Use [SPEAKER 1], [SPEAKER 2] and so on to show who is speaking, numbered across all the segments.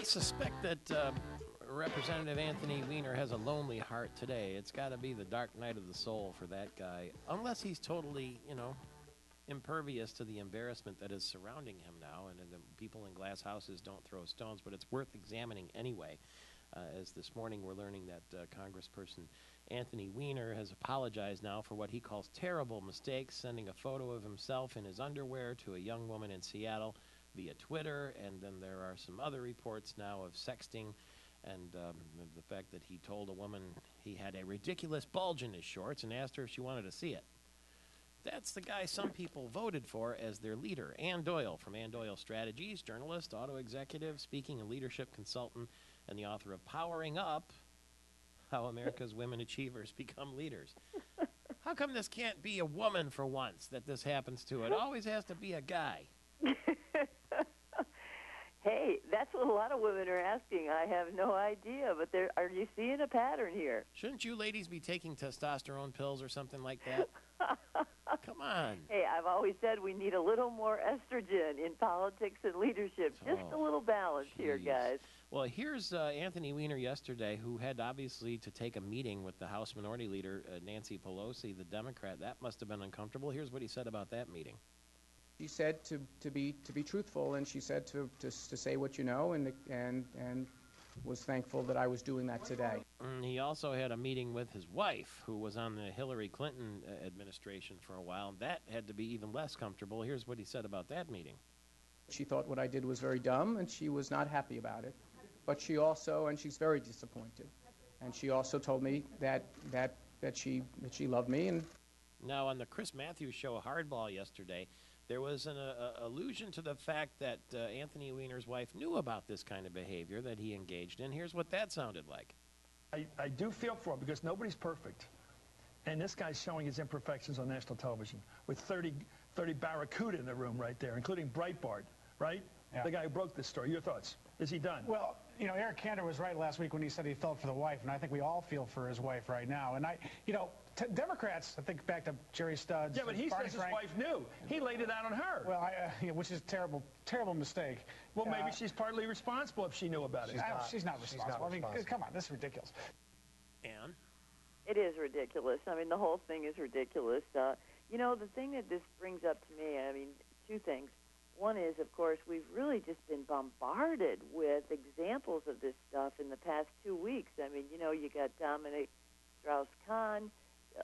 [SPEAKER 1] I suspect that Representative Anthony Weiner has a lonely heart today. It's got to be the dark night of the soul for that guy, unless he's totally, impervious to the embarrassment that is surrounding him now. And the people in glass houses don't throw stones, but it's worth examining anyway. As this morning we're learning that Congressperson Anthony Weiner has apologized now for what he calls terrible mistakes, sending a photo of himself in his underwear to a young woman in Seattle via Twitter, and then there are some other reports now of sexting and the fact that he told a woman he had a ridiculous bulge in his shorts and asked her if she wanted to see it. That's the guy some people voted for as their leader. Ann Doyle from Ann Doyle Strategies, journalist, auto executive, speaking and leadership consultant, and the author of Powering Up, How America's Women Achievers Become Leaders. How come this can't be a woman for once that this happens to? It always has to be a guy.
[SPEAKER 2] Hey, that's what a lot of women are asking. I have no idea, but are you seeing a pattern here?
[SPEAKER 1] Shouldn't you ladies be taking testosterone pills or something like that? Come on.
[SPEAKER 2] Hey, I've always said we need a little more estrogen in politics and leadership. Just a little balance here, guys.
[SPEAKER 1] Well, here's Anthony Weiner yesterday, who had obviously to take a meeting with the House Minority Leader, Nancy Pelosi, the Democrat. That must have been uncomfortable. Here's what he said about that meeting.
[SPEAKER 3] She said to be truthful, and she said to say what you know, and was thankful that I was doing that today.
[SPEAKER 1] He also had a meeting with his wife, who was on the Hillary Clinton administration for a while, and that had to be even less comfortable. Here's what he said about that meeting.
[SPEAKER 3] She thought what I did was very dumb, and she was not happy about it. But she also, and she's very disappointed, and she also told me that she loved me. And
[SPEAKER 1] now on the Chris Matthews show, Hardball, yesterday, there was an allusion to the fact that Anthony Weiner's wife knew about this kind of behavior that he engaged in. Here's what that sounded like.
[SPEAKER 4] I do feel for him because nobody's perfect. And this guy's showing his imperfections on national television with 30 Barracuda in the room right there, including Breitbart, right? Yeah. The guy who broke this story. Your thoughts? Is he done?
[SPEAKER 5] Well, Eric Cantor was right last week when he said he felt for the wife, and I think we all feel for his wife right now. And Democrats, I think back to Jerry Studs.
[SPEAKER 4] Yeah, but he says his wife knew. He laid it out on her.
[SPEAKER 5] Well, which is a terrible mistake.
[SPEAKER 4] Well, maybe she's partly responsible if she knew about it.
[SPEAKER 5] She's not responsible. Come on, this is ridiculous.
[SPEAKER 1] Ann?
[SPEAKER 2] It is ridiculous. I mean, the whole thing is ridiculous. The thing that this brings up to me, two things. One is, of course, we've really just been bombarded with examples of this stuff in the past 2 weeks. You got Dominic Strauss-Kahn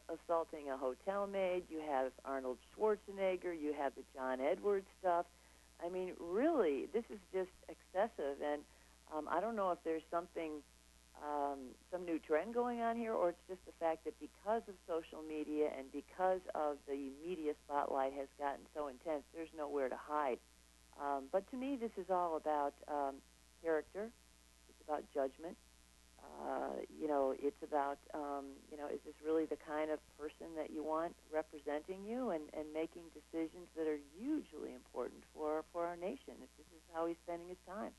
[SPEAKER 2] assaulting a hotel maid. You have Arnold Schwarzenegger. You have the John Edwards stuff. Really, this is just excessive. And I don't know if there's some new trend going on here, or it's just the fact that because of social media and because of the media spotlight has gotten so intense, there's nowhere to hide. But to me, this is all about character. It's about judgment. It's about, is this really the kind of person that you want representing you and making decisions that are hugely important for our nation, if this is how he's spending his time.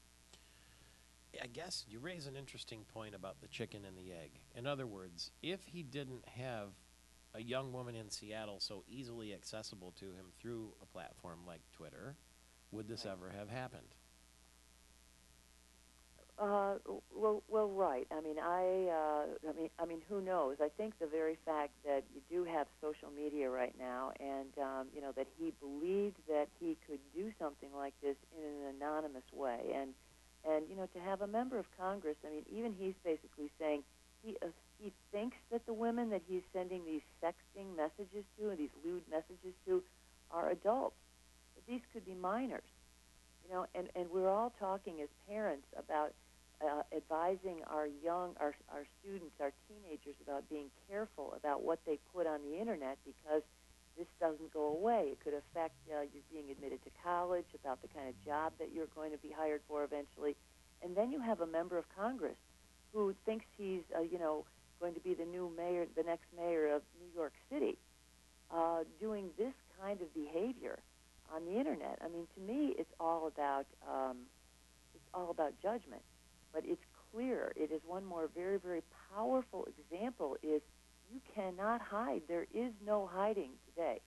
[SPEAKER 1] I guess you raise an interesting point about the chicken and the egg. In other words, if he didn't have a young woman in Seattle so easily accessible to him through a platform like Twitter, would this ever have happened?
[SPEAKER 2] Well, right. Who knows? I think the very fact that you do have social media right now, and that he believed that he could do something like this in an anonymous way, and to have a member of Congress, even he's basically saying he thinks that the women that he's sending these sexting messages to, and these lewd messages to, are adults. But these could be minors, and we're all talking as parents about advising our students, our teenagers, about being careful about what they put on the internet, because this doesn't go away. It could affect you being admitted to college, about the kind of job that you're going to be hired for eventually. And then you have a member of Congress who thinks he's, going to be the new mayor, the next mayor of New York City, doing this kind of behavior on the internet. To me, it's all about judgment. But it's clear. It is one more very, very powerful example. Is you cannot hide. There is no hiding today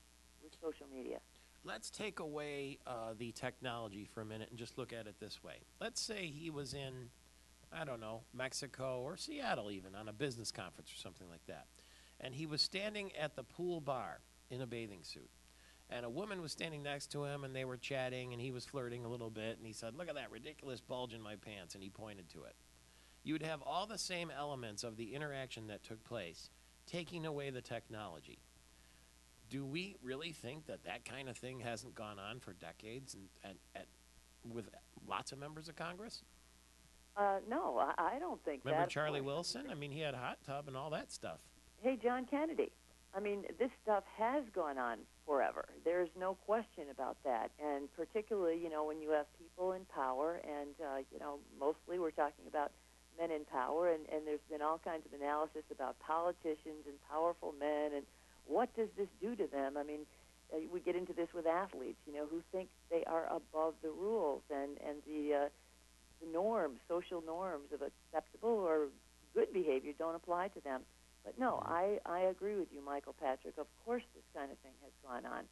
[SPEAKER 2] with social media.
[SPEAKER 1] let's take away the technology for a minute and just look at it this way. Let's say he was in, I don't know, Mexico or Seattle even on a business conference or something like that. And he was standing at the pool bar in a bathing suit. And a woman was standing next to him, and they were chatting, and he was flirting a little bit. And he said, "Look at that ridiculous bulge in my pants," and he pointed to it. You would have all the same elements of the interaction that took place, taking away the technology. Do we really think that that kind of thing hasn't gone on for decades and with lots of members of Congress?
[SPEAKER 2] No, I don't think
[SPEAKER 1] Remember
[SPEAKER 2] that.
[SPEAKER 1] Charlie Wilson? I mean, he had a hot tub and all that stuff.
[SPEAKER 2] Hey, John Kennedy. I mean, this stuff has gone on forever. There's no question about that. And particularly, you know, when you have people in power, and, you know, mostly we're talking about men in power, and there's been all kinds of analysis about politicians and powerful men, and what does this do to them? I mean, we get into this with athletes, you know, who think they are above the rules, and the norms, social norms of acceptable or good behavior don't apply to them. But no, I agree with you, Michael Patrick. Of course this kind of thing has gone on,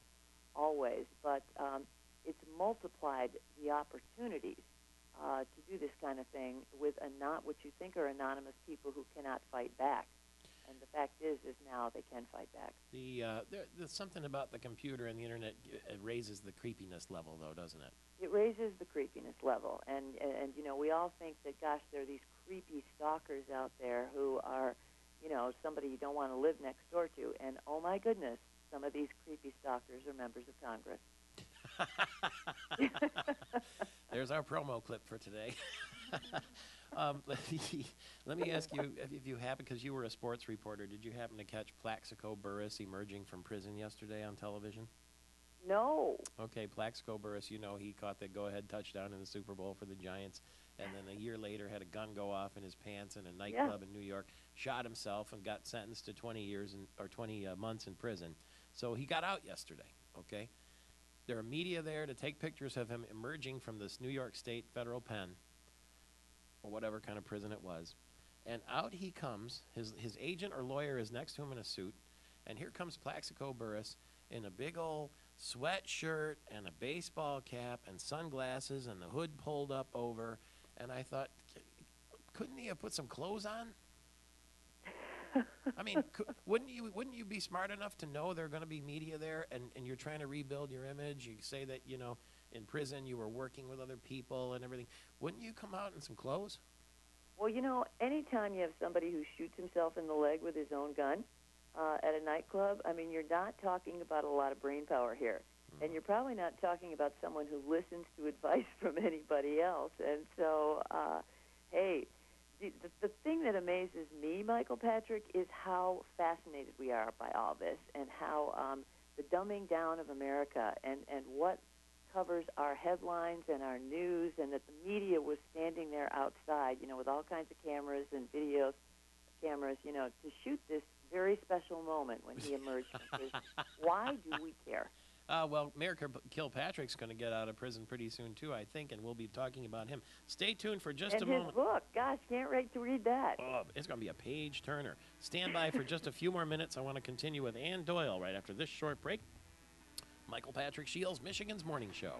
[SPEAKER 2] always. But it's multiplied the opportunities to do this kind of thing with what you think are anonymous people who cannot fight back. And the fact is now they can fight back.
[SPEAKER 1] There's something about the computer and the internet raises the creepiness level, though, doesn't it?
[SPEAKER 2] It raises the creepiness level. And you know, we all think that, gosh, there are these creepy stalkers out there who are, you know, somebody you don't want to live next door to. And, oh, my goodness, some of these creepy stalkers are members of Congress.
[SPEAKER 1] There's our promo clip for today. Let me ask you, if you happen, because you were a sports reporter, did you happen to catch Plaxico Burress emerging from prison yesterday on television?
[SPEAKER 2] No.
[SPEAKER 1] Okay, Plaxico Burress, you know, he caught the go-ahead touchdown in the Super Bowl for the Giants, and then a year later had a gun go off in his pants in a nightclub in New York, shot himself, and got sentenced to 20 months in prison. So he got out yesterday, okay? There are media there to take pictures of him emerging from this New York State federal pen, or whatever kind of prison it was. And out he comes. His agent or lawyer is next to him in a suit. And here comes Plaxico Burress in a big old sweatshirt and a baseball cap and sunglasses and the hood pulled up over. And I thought, couldn't he have put some clothes on? I mean, wouldn't you be smart enough to know there are going to be media there, and you're trying to rebuild your image? You say that, you know, in prison you were working with other people and everything. Wouldn't you come out in some clothes?
[SPEAKER 2] Well, you know, anytime you have somebody who shoots himself in the leg with his own gun at a nightclub, I mean, you're not talking about a lot of brain power here. And you're probably not talking about someone who listens to advice from anybody else. And so, hey, the thing that amazes me, Michael Patrick, is how fascinated we are by all this, and how the dumbing down of America and what covers our headlines and our news, and that the media was standing there outside, you know, with all kinds of cameras and video cameras, you know, to shoot this very special moment when he emerged from prison. Why do we care?
[SPEAKER 1] Well, Mayor Kilpatrick's going to get out of prison pretty soon, too, I think, and we'll be talking about him. Stay tuned for just a moment.
[SPEAKER 2] And his book. Gosh, can't wait to read that.
[SPEAKER 1] Oh, it's going to be a page-turner. Stand by for just a few more minutes. I want to continue with Ann Doyle right after this short break. Michael Patrick Shields, Michigan's Morning Show.